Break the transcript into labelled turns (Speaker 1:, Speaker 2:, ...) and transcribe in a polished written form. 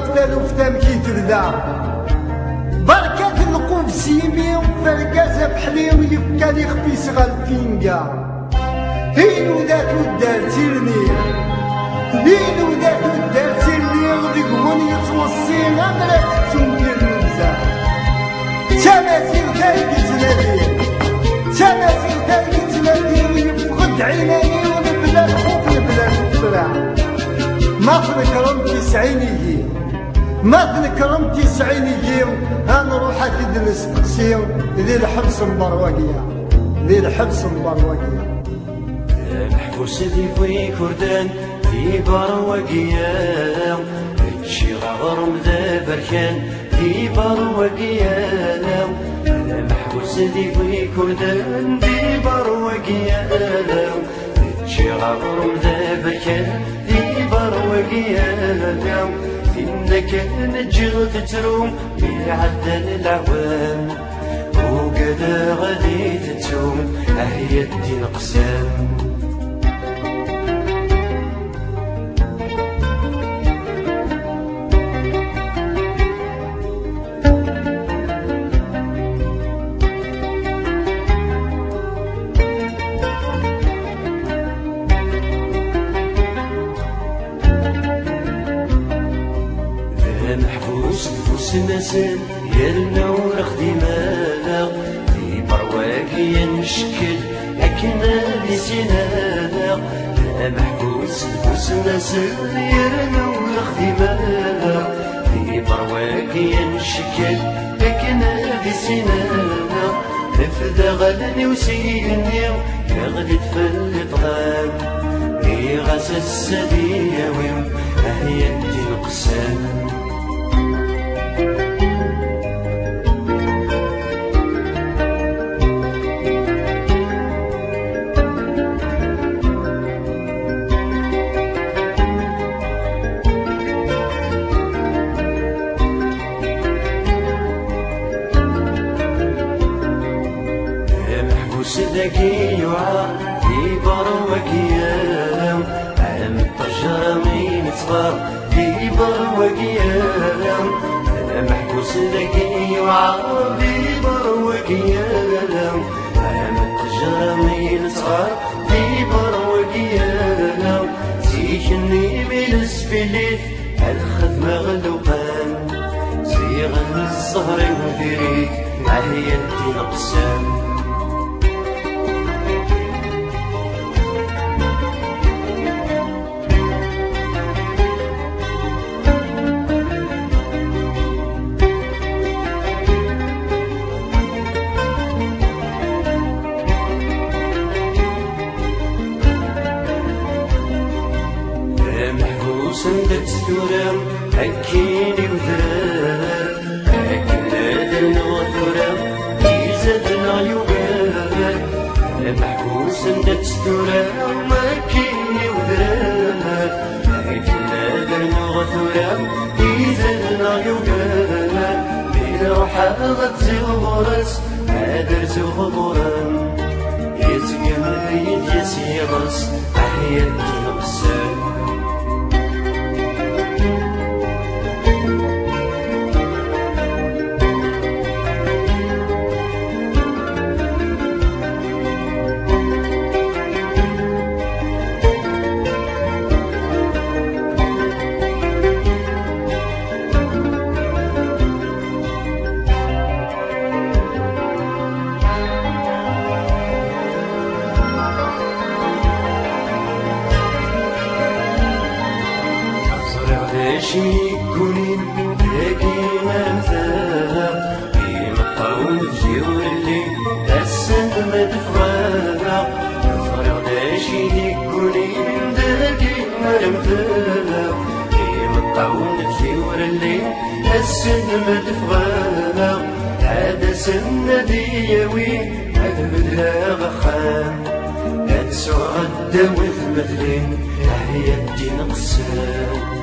Speaker 1: فتالو فتام كي تبدا بركة القوف سيمي فرقازة بحليم يبكى لي خبيس غالبينكا هينو ذات ودار تيرني هينو ذات ودار تيرني ذيكمون يتوصي غمرة تنكر نبزا تماثيل تايقي تنادي تماثيل تايقي تنادي ويفقد عيناني ونبلا الخوف نبلا الفرع ما تنكرم تسعيني ما تنكرم تسعيني هنروح اكيد نستقسي ذي الحبس المبرواقية ذي الحبس المبرواقية
Speaker 2: محبوس ذي في كردان في برواقية هادشي غرم ذا بركان في برواقية محبوس ذي في كردان في برواقية هادشي غرم ذا بركان في برواقية إنك نجغ تتروم بعدل العوام وقدا غادي تتوم هي الدين قسام محبوس نفوس نسان يالنا ورخدي مالا في برواقيا نشكل أكنا بسنانا محبوس نفوس نسان يالنا ورخدي مالا في برواقيا نشكل أكنا بسنانا نفذا غلني وسيني يغلي تفل طغام يغاس السبية ويم هي الدين قسام ذكي يوعى في برواقية عالم الطجرة مين صغار في برواقية محبوس ذكي يوعى في برواقية عالم الطجرة مين صغار في برواقية سيخني من السفليت الخدمة غلوقان سيغن الصهر ودريت عهي الدين قسام سندت ثورام أكيني وذرار أكنا درنا وثورام يزادنا يوغار محبوس سندت ثورام أكيني وذرار أكنا درنا وثورام يزادنا يوغار بروحة غتزي غورس هادر زغوران يتقمد يتيسي غص أحيا الدين يكونين داكيما مثاها كيما الطاون تجيو اللي السن ما تفغاها الفريق داشي يكونين داكيما مثاها كيما الطاون تجيو اللي السن ما تفغاها هذا سن دياوي هذا بدها غخان هاد سعد داوث مثلين هي الدين قسام